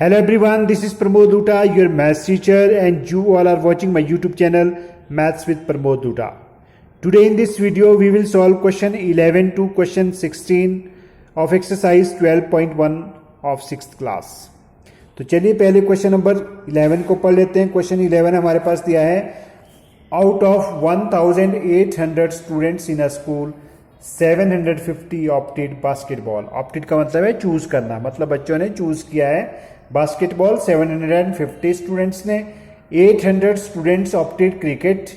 Hello everyone, this is Pramod Duta, your maths teacher, and you all are watching my YouTube channel Maths with Pramod Duta. Today in this video, we will solve question 11 to question 16 of exercise 12.1 of 6th class. तो चलिए पहले question number 11 को पढ़ लेते हैं. Question 11 हमारे पास दिया है, out of 1800 students in a school 750 opted basketball. Opted का मतलब है चूज करना, मतलब बच्चों ने चूज किया है बास्केटबॉल. 750 स्टूडेंट्स ने, 800 students opted cricket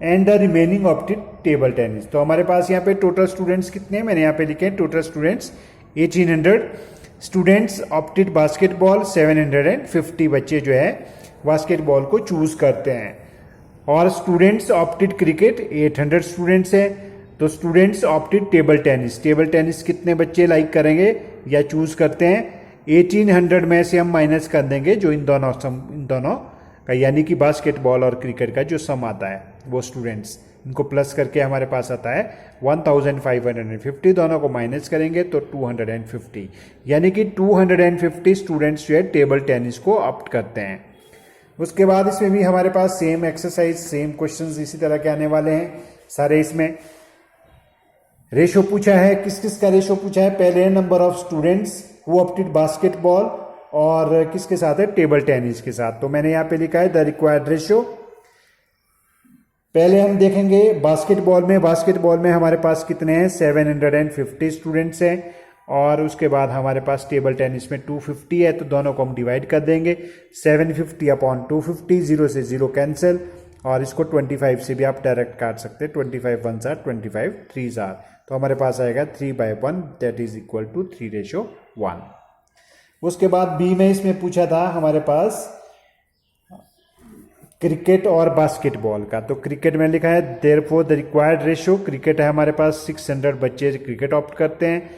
and the remaining opted table tennis. तो हमारे पास यहाँ पे टोटल स्टूडेंट्स कितने हैं, मैंने यहाँ पे लिखे हैं total students 1800 students opted basketball. 750 बच्चे जो है बास्केटबॉल को चूज करते हैं. और स्टूडेंट्स ऑप्टेड क्रिकेट 800 स्टूडेंट्स है. तो students opted table tennis, table tennis कितने बच्चे लाइक करेंगे या चूज करते हैं, 1800 में से हम माइनस कर देंगे जो इन दोनों का, यानी कि बास्केटबॉल और क्रिकेट का जो सम आता है वो स्टूडेंट्स, इनको प्लस करके हमारे पास आता है 1550. दोनों को माइनस करेंगे तो 250, यानी कि 250 स्टूडेंट्स जो है टेबल टेनिस को ऑप्ट करते हैं. उसके बाद इसमें भी हमारे पास सेम एक्सरसाइज, सेम क्वेश्चंस इसी तरह के आने वाले हैं सारे. इसमें रेशो पूछा है, किस किस का रेशो पूछा है. पहले number of students who opted basketball और किसके साथ है, टेबल टेनिस के साथ. तो मैंने यहाँ पे लिखा है द रिक्वायर्ड रेशो. पहले हम देखेंगे बास्केटबॉल में हमारे पास कितने हैं, 750 स्टूडेंट्स हैं. और उसके बाद हमारे पास टेबल टेनिस में 250 है. तो दोनों को हम डिवाइड कर देंगे, 750 अपॉन 250, 0 से 0 कैंसिल. और इसको 25 से भी आप डायरेक्ट काट सकते हैं. 25 1s are 25 3s are. तो हमारे पास आएगा 3/1, दैट इज इक्वल टू 3:1. उसके बाद बी में इसमें पूछा था हमारे पास क्रिकेट और बास्केटबॉल का. तो क्रिकेट में लिखा है therefore the required ratio. Cricket है हमारे पास 600 बच्चे क्रिकेट ऑप्ट करते हैं.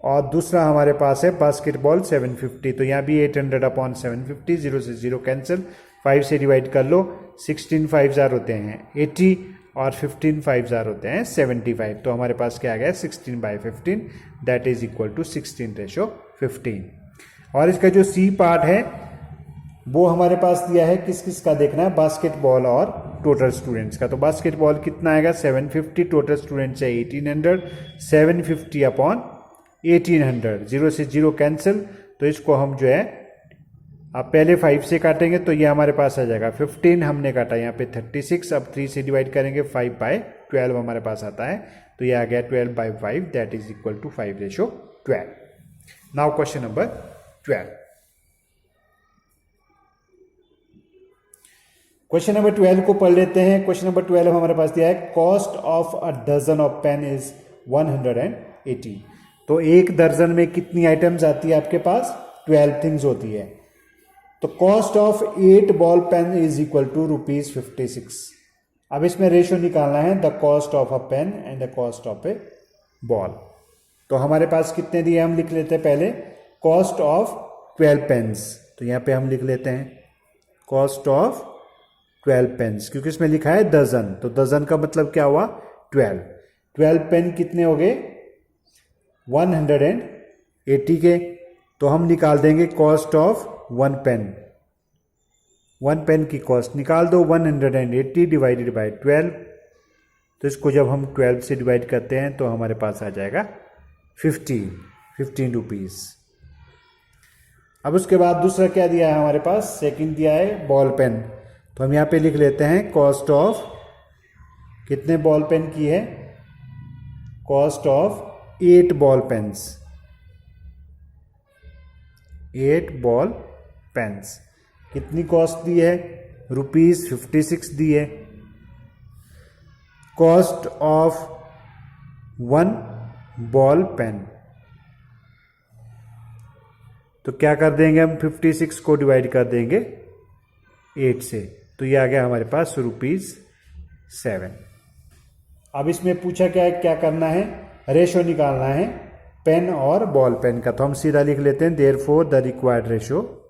और दूसरा हमारे पास है बास्केटबॉल 750. तो यहाँ भी 800 अपॉन 750, 0 से 0 कैंसिल, 5 से डिवाइड कर लो. 16 5s होते हैं 80 और 15 5s होते हैं 75. तो हमारे पास क्या आ गया, 16/15, दैट इज इक्वल टू 16:15. और इसका जो सी पार्ट है वो हमारे पास दिया है, किस किस का देखना है, बास्केटबॉल और टोटल स्टूडेंट्स का. तो बास्केटबॉल कितना आएगा, 750, टोटल स्टूडेंट्स है 1800, 750 अपॉन 1800, 0 से 0 कैंसिल. तो इसको हम जो है आप पहले 5 से काटेंगे तो ये हमारे पास आ जाएगा 15, हमने काटा यहाँ पे 36. अब 3 से डिवाइड करेंगे, 5/12 हमारे पास आता है. तो ये आ गया 12/5, that is equal to 5:12. Now question number 12. Question number 12 को पढ़ लेते हैं. क्वेश्चन नंबर 12 हमारे पास दिया है, cost of a dozen of pen is 180. तो एक दर्जन में कितनी आइटम्स आती है आपके पास, 12 थिंग्स होती है. तो cost of 8 ball pen is equal to ₹56. अब इसमें रेशियो निकालना है, the cost of a pen and the cost of a ball. तो हमारे पास कितने दिए, हम लिख लेते हैं पहले कॉस्ट ऑफ 12 पेन्स. तो यहाँ पे हम लिख लेते हैं कॉस्ट ऑफ 12 पेन्स, क्योंकि इसमें लिखा है डजन. तो डजन का मतलब क्या हुआ, 12 पेन कितने हो गए, 180 के. तो हम निकाल देंगे कॉस्ट ऑफ 1 पेन. 1 पेन की कॉस्ट निकाल दो, 180 डिवाइडेड बाय 12. तो इसको जब हम 12 से डिवाइड करते हैं तो हमारे पास आ जाएगा 15 रुपीज. अब उसके बाद दूसरा क्या दिया है हमारे पास, सेकंड दिया है बॉल पेन. तो हम यहाँ पे लिख लेते हैं कॉस्ट ऑफ, कितने बॉल पेन की है, cost of 8 ball pens, 8 ball pens. कितनी कॉस्ट दी है, ₹56 दी है. Cost of 1 ball pen. तो क्या कर देंगे हम, 56 को डिवाइड कर देंगे 8 से. तो ये आ गया हमारे पास ₹7. अब इसमें पूछा क्या है, क्या करना है, रेशो निकालना है पेन और बॉल पेन का. तो हम सीधा लिख लेते हैं therefore the required ratio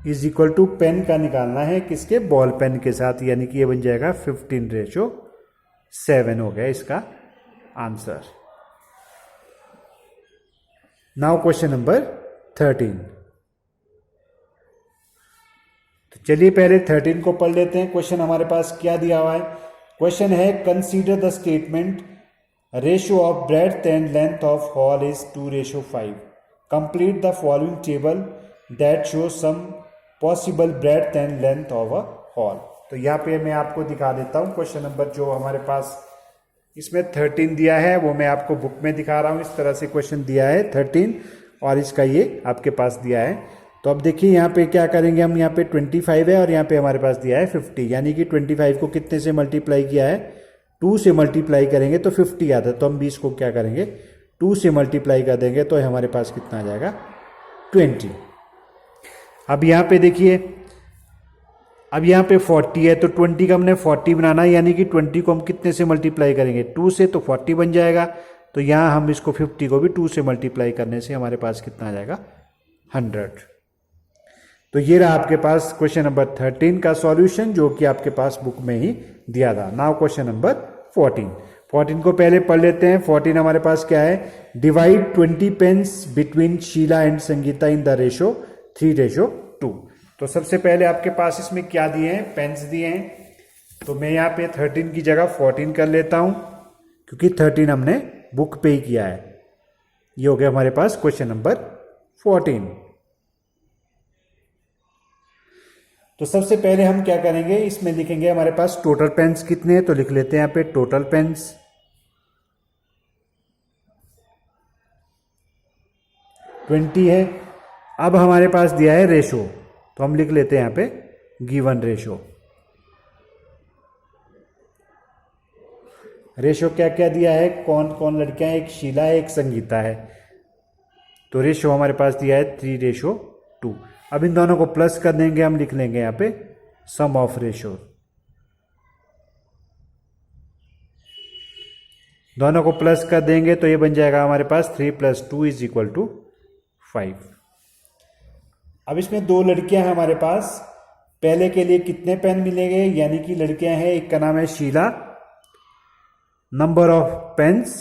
is equal to, pen का निकालना है किसके, बॉल पेन के साथ, यानी कि ये बन जाएगा 15:1. 7 हो गया इसका आंसर। Now question number 13। तो चलिए पहले 13 को पढ़ लेते हैं। क्वेश्चन हमारे पास क्या दिया हुआ है। क्वेश्चन है consider the statement ratio of breadth and length of hall is 2:5। Complete the following table that show some possible breadth and length of a hall. तो यहाँ पे मैं आपको दिखा देता हूँ क्वेश्चन नंबर जो हमारे पास इसमें 13 दिया है वो मैं आपको बुक में दिखा रहा हूँ। इस तरह से क्वेश्चन दिया है 13 और इसका ये आपके पास दिया है। तो अब देखिए यहाँ पे क्या करेंगे हम, यहाँ पे 25 है और यहाँ पे हमारे पास दिया है 50, यानी कि 25 को कितने से मल्टीप्लाई किया है, 2 से मल्टीप्लाई करेंगे तो 50 आता है। तो हम 20 को क्या करेंगे 2 से मल्टीप्लाई कर देंगे तो हमारे पास कितना आ जाएगा 20। अब यहाँ पे देखिए, अब यहाँ पे 40 है तो 20 का हमने 40 बनाना है, यानी कि 20 को हम कितने से मल्टीप्लाई करेंगे 2 से, तो 40 बन जाएगा। तो यहाँ हम इसको 50 को भी 2 से मल्टीप्लाई करने से हमारे पास कितना आ जाएगा 100। तो ये रहा आपके पास क्वेश्चन नंबर 13 का सॉल्यूशन जो कि आपके पास बुक में ही दिया था। नाउ क्वेश्चन नंबर 14 को पहले पढ़ लेते हैं। 14 हमारे पास क्या है, divide 20 pens between Sheela and Sangeeta in the ratio 3:2। तो सबसे पहले आपके पास इसमें क्या दिए हैं, पेन्स दिए हैं। तो मैं यहाँ पे 13 की जगह 14 कर लेता हूँ क्योंकि 13 हमने बुक पे ही किया है। ये हो गया हमारे पास क्वेश्चन नंबर 14। तो सबसे पहले हम क्या करेंगे, इसमें लिखेंगे हमारे पास टोटल पेन्स कितने हैं। तो लिख लेते हैं यहाँ पे टोटल पेन्स 20 है। अब हमारे पास दिया है रेशो, तो हम लिख लेते हैं यहाँ पे गिवन रेशो। रेशो क्या क्या दिया है, कौन कौन लड़कियां हैं, एक शीला है एक संगीता है। तो रेशो हमारे पास दिया है 3:2। अब इन दोनों को प्लस कर देंगे, हम लिख लेंगे यहाँ पे सम ऑफ रेशो। दोनों को प्लस कर देंगे तो ये बन जाएगा हमारे पास 3 + 2 = 5। अब इसमें 2 लड़कियां हैं हमारे पास। पहले के लिए कितने पेन मिलेंगे, यानी कि लड़कियां हैं, एक का नाम है Sheela, number of pens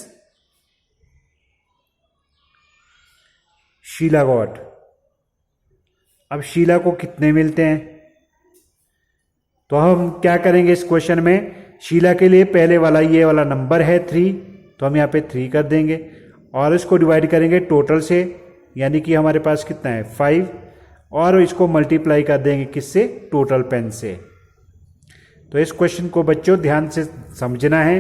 Sheela got. अब शीला को कितने मिलते हैं, तो हम क्या करेंगे इस क्वेश्चन में, शीला के लिए पहले वाला ये वाला नंबर है 3, तो हम यहाँ पे 3 कर देंगे और इसको डिवाइड करेंगे टोटल से, यानी कि हमारे पास कितना है 5, और इसको मल्टीप्लाई कर देंगे किससे, टोटल पेन से। तो इस क्वेश्चन को बच्चों ध्यान से समझना है।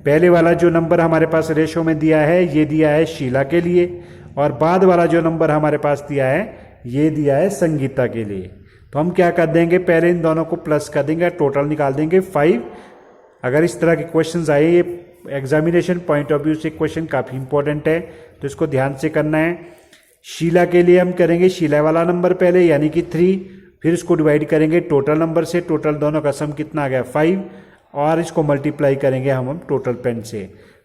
पहले वाला जो नंबर हमारे पास रेशो में दिया है ये दिया है शीला के लिए, और बाद वाला जो नंबर हमारे पास दिया है ये दिया है संगीता के लिए। तो हम क्या कर देंगे, पहले इन दोनों को प्लस कर देंगे, टोटल निकाल देंगे 5। अगर इस तरह के क्वेश्चंस आए, ये एग्जामिनेशन पॉइंट ऑफ व्यू से क्वेश्चन काफ़ी इंपॉर्टेंट है, तो इसको ध्यान से करना है। शीला के लिए हम करेंगे शीला वाला नंबर पहले, यानी कि 3, फिर इसको डिवाइड करेंगे टोटल नंबर से, टोटल दोनों का सम कितना आ गया 5, और इसको मल्टीप्लाई करेंगे हम टोटल पेन से।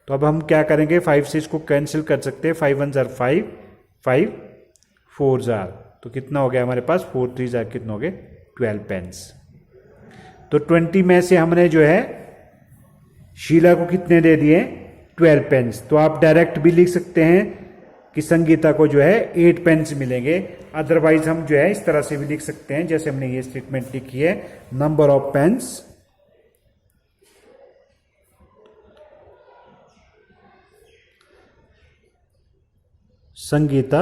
तो अब हम क्या करेंगे, 5 से इसको कैंसिल कर सकते हैं, 5 1 = 5, 5 4 जार, तो कितना हो गया हमारे पास 4 3 जार, कितना हो गए 12 पेन्स। तो 20 में से हमने जो है शीला को कितने दे दिए 12 पेन्स। तो आप डायरेक्ट भी लिख सकते हैं कि संगीता को जो है 8 पेन्स मिलेंगे। अदरवाइज हम जो है इस तरह से भी लिख सकते हैं जैसे हमने ये स्टेटमेंट लिखी है, number of pens Sangeeta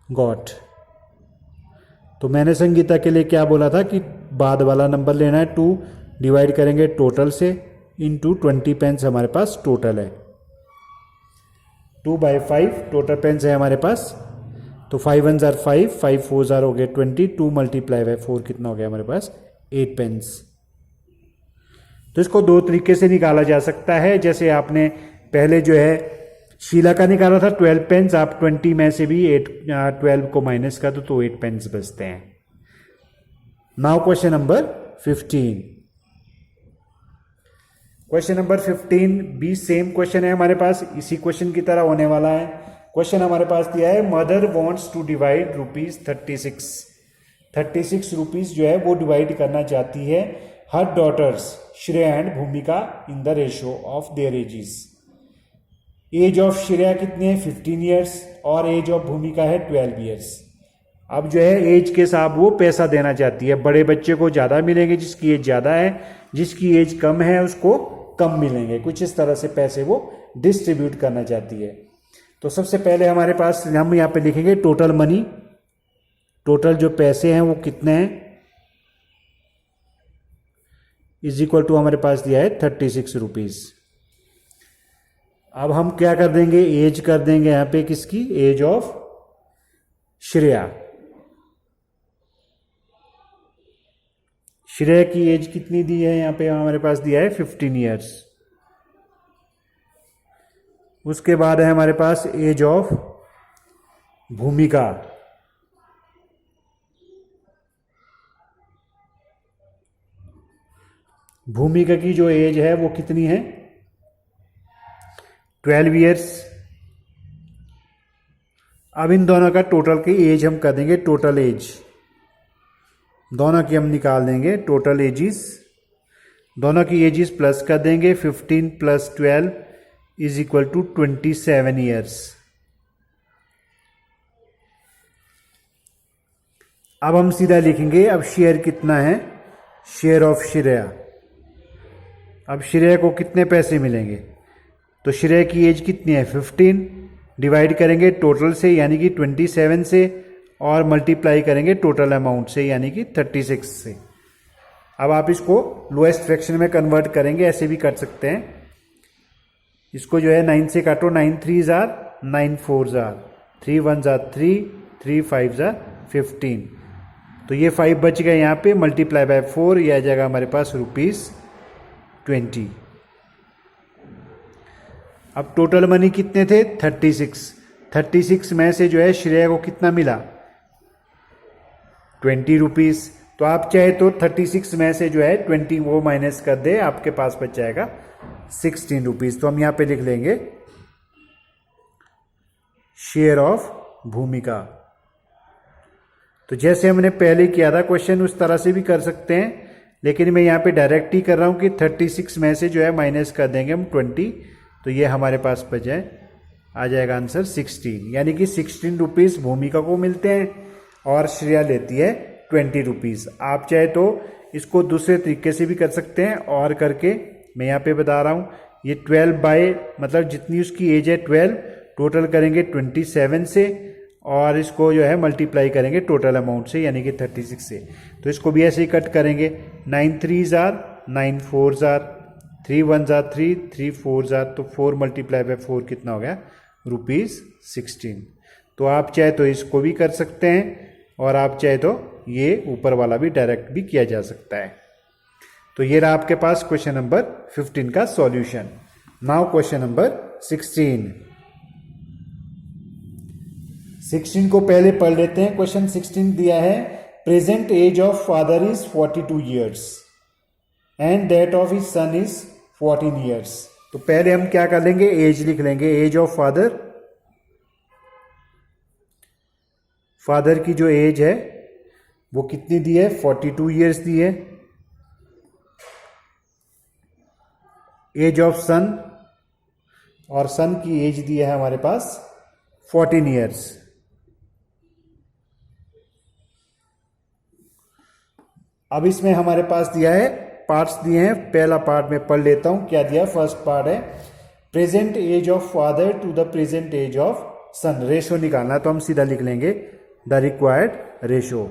got. तो मैंने संगीता के लिए क्या बोला था कि बाद वाला नंबर लेना है 2, डिवाइड करेंगे टोटल से इनटू 20 पेन्स हमारे पास टोटल है, 2/5 टोटल पेन्स है हमारे पास। तो 5 1 = 5, 5 4 जार हो गए 20, 2 × 4 कितना हो गया हमारे पास 8 पेन्स। तो इसको 2 तरीके से निकाला जा सकता है, जैसे आपने पहले जो है शीला का निकाला था 12 पेन्स, आप 20 में से भी 12 को माइनस कर दो तो 8 पेन्स बचते हैं। Now question number 15। Question number 15 भी सेम क्वेश्चन है हमारे पास, इसी क्वेश्चन की तरह होने वाला है। क्वेश्चन हमारे पास दिया है, mother wants to divide ₹36 rupees जो है वो डिवाइड करना चाहती है हर daughters Shreya and Bhumika in the ratio of their ages. Age of Shreya कितनी है 15 ईयर्स और एज ऑफ भूमिका है 12 ईयर्स। अब जो है एज के साथ वो पैसा देना चाहती है, बड़े बच्चे को ज़्यादा मिलेंगे जिसकी एज ज़्यादा है, जिसकी एज कम है उसको कम मिलेंगे, कुछ इस तरह से पैसे वो डिस्ट्रीब्यूट करना चाहती है। तो सबसे पहले हमारे पास हम यहाँ पे लिखेंगे टोटल मनी, टोटल जो पैसे हैं वो कितने हैं, इज इक्वल टू हमारे पास दिया है 36 रुपीज़। अब हम क्या कर देंगे, एज कर देंगे यहाँ पे किसकी, एज ऑफ श्रेया। श्रेया की एज कितनी दी है यहाँ पे हमारे पास दिया है 15 ईयर्स। उसके बाद है हमारे पास एज ऑफ भूमिका। भूमिका की जो एज है वो कितनी है 12 ईयर्स। अब इन दोनों का टोटल की एज हम कर देंगे, टोटल एज दोनों की हम निकाल देंगे, टोटल एजिस, दोनों की एजिस प्लस कर देंगे, 15 plus 12 is equal to 27 years. अब हम सीधा लिखेंगे, अब शेयर कितना है, शेयर ऑफ श्रेया। अब श्रेया को कितने पैसे मिलेंगे, तो श्रेया की एज कितनी है 15, डिवाइड करेंगे टोटल से यानी कि 27 से, और मल्टीप्लाई करेंगे टोटल अमाउंट से यानी कि 36 से। अब आप इसको लोएस्ट फ्रैक्शन में कन्वर्ट करेंगे, ऐसे भी कर सकते हैं। इसको जो है 9 से काटो, 9 3 जार 9 4 जार 3 1 जार 3 3 5 जार 15, तो ये 5 बच गए यहाँ पे, मल्टीप्लाई बाय 4, ये आ जाएगा हमारे पास ₹20। अब टोटल मनी कितने थे 36 में से जो है श्रेया को कितना मिला 20 रुपीज़। तो आप चाहे तो 36 में से जो है 20 वो माइनस कर दे, आपके पास बच जाएगा 16 रुपीज़। तो हम यहाँ पे लिख लेंगे शेयर ऑफ भूमिका। तो जैसे हमने पहले किया था क्वेश्चन उस तरह से भी कर सकते हैं, लेकिन मैं यहाँ पे डायरेक्ट ही कर रहा हूँ कि 36 में से जो है माइनस कर देंगे हम 20, तो ये हमारे पास बच जाए, आ जाएगा आंसर 16, यानी कि 16 रुपीज़ भूमिका को मिलते हैं और श्रेया लेती है 20 रुपीज़। आप चाहे तो इसको दूसरे तरीके से भी कर सकते हैं, और करके मैं यहाँ पे बता रहा हूँ, ये 12 बाय मतलब जितनी उसकी एज है 12 टोटल करेंगे 27 से, और इसको जो है मल्टीप्लाई करेंगे टोटल अमाउंट से यानी कि 36 से। तो इसको भी ऐसे ही कट करेंगे, 9 3 जार 9 4 जार 3 1 जार 3 3 4 जार, तो 4 मल्टीप्लाई बाय 4 कितना हो गया ₹16। तो आप चाहे तो इसको भी कर सकते हैं, और आप चाहे तो ये ऊपर वाला भी डायरेक्ट भी किया जा सकता है। तो ये रहा आपके पास क्वेश्चन नंबर 15 का सॉल्यूशन। नाउ क्वेश्चन नंबर 16 को पहले पढ़ लेते हैं। क्वेश्चन 16 दिया है, present age of father is 42 years and that of his son is 14 years. तो पहले हम क्या कर लेंगे, एज लिख लेंगे, एज ऑफ फादर, फादर की जो एज है वो कितनी दी है 42 ईयर्स दी है। एज ऑफ सन, और सन की एज दी है हमारे पास 14 ईयर्स। अब इसमें हमारे पास दिया है, पार्ट्स दिए हैं, पहला पार्ट में पढ़ लेता हूं क्या दिया है। फर्स्ट पार्ट है present age of father to the present age of son, ratio निकालना है, तो हम सीधा लिख लेंगे द रिक्वायर्ड रेशो।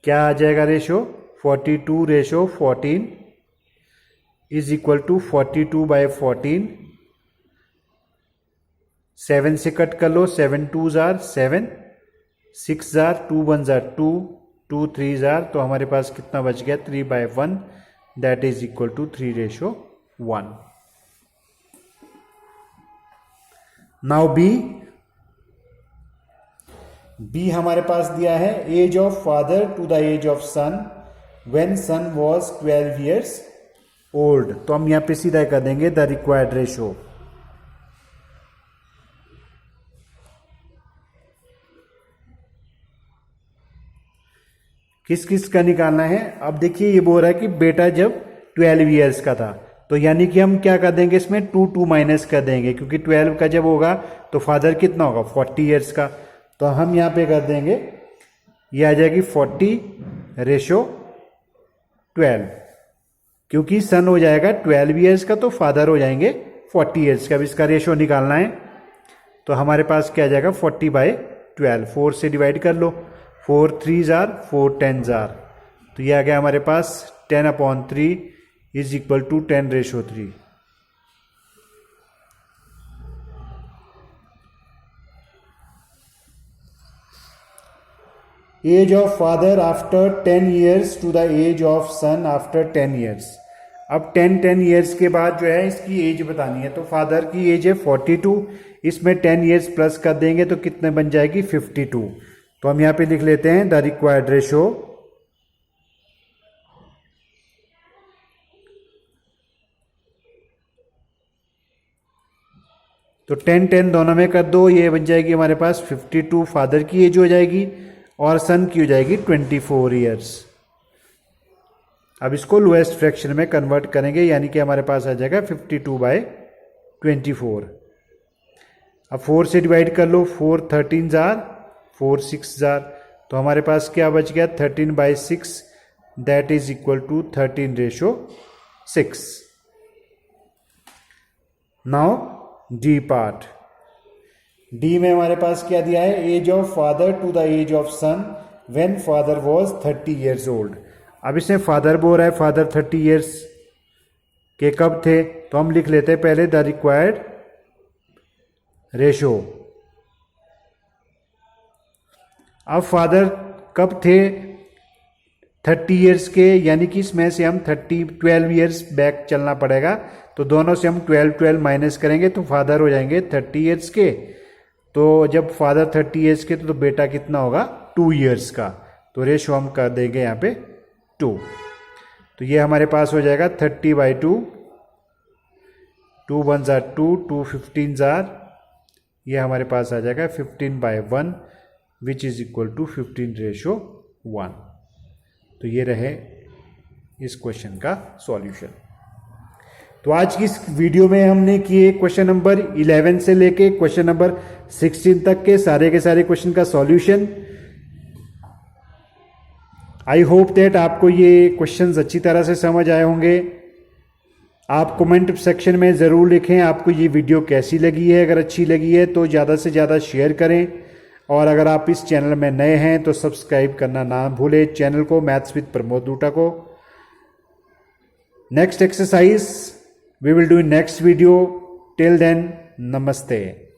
क्या आ जाएगा ratio, 42 ratio 14 is equal to 42 by 14, 7 से कट कर लो, 7 2 जार 7, 6 जार 2 1 जार 2, 2 3 जार, तो हमारे पास कितना बच गया 3 by 1, that is equal to 3 ratio 1। Now B हमारे पास दिया है, age of father to the age of son when son was 12 years old. तो हम यहां पे सीधा कर देंगे द रिक्वायर्ड रेशो। किस किस का निकालना है। अब देखिए ये बोल रहा है कि बेटा जब 12 ईयर्स का था, तो यानी कि हम क्या कर देंगे इसमें 2 माइनस कर देंगे, क्योंकि 12 का जब होगा तो फादर कितना होगा 40 ईयर्स का। तो हम यहाँ पे कर देंगे, ये आ जाएगी 40:12, क्योंकि सन हो जाएगा 12 ईयर्स का तो फादर हो जाएंगे 40 ईयर्स का। अब इसका रेशो निकालना है तो हमारे पास क्या आ जाएगा 40/12, 4 से डिवाइड कर लो, 4 3 जार 4 10 जार, तो ये आ गया हमारे पास 10/3 is equal to 10:3। Age of father after 10 years to the age of son after 10 years. अब 10 ईयर्स के बाद जो है इसकी एज बतानी है, तो फादर की एज है 42, इसमें 10 ईयर्स प्लस कर देंगे तो कितने बन जाएगी 52। तो हम यहाँ पे लिख लेते हैं द रिक्वायर्ड रेशो तो 10 दोनों में कर दो, ये बन जाएगी हमारे पास 52 फादर की एज हो जाएगी और सन की हो जाएगी 24 ईयर्स। अब इसको लोएस्ट फ्रैक्शन में कन्वर्ट करेंगे, यानी कि हमारे पास आ जाएगा 52/24। अब 4 से डिवाइड कर लो, 4 13 जार 4 6 जार, तो हमारे पास क्या बच गया 13/6, that is equal to 13:6। Now D part. D में हमारे पास क्या दिया है, age of father to the age of son when father was 30 years old. अब इसमें फादर बोल रहा है फादर 30 ईयर्स के कब थे, तो हम लिख लेते हैं पहले द रिक्वायर्ड रेशो। अब फादर कब थे 30 ईयर्स के, यानी कि इसमें से हम 12 ईयर्स बैक चलना पड़ेगा, तो दोनों से हम 12 माइनस करेंगे तो फादर हो जाएंगे 30 ईयर्स के। तो जब फादर 30 ईयर्स के तो बेटा कितना होगा 2 ईयर्स का, तो रेशो हम कर देंगे यहाँ पे 2। तो ये हमारे पास हो जाएगा 30/2, 2 1 जार 2, 2 15 जार, ये हमारे पास आ जाएगा 15/1 विच इज इक्वल टू 15:1। तो ये रहे इस क्वेश्चन का सॉल्यूशन। तो आज की इस वीडियो में हमने किए क्वेश्चन नंबर 11 से लेके क्वेश्चन नंबर 16 तक के सारे क्वेश्चन का सॉल्यूशन। आई होप दैट आपको ये क्वेश्चंस अच्छी तरह से समझ आए होंगे। आप कमेंट सेक्शन में ज़रूर लिखें आपको ये वीडियो कैसी लगी है। अगर अच्छी लगी है तो ज़्यादा से ज़्यादा शेयर करें, और अगर आप इस चैनल में नए हैं तो सब्सक्राइब करना ना भूलें चैनल को, मैथ्स विद प्रमोद दूटा को। Next exercise we will do in next video. Till then, namaste.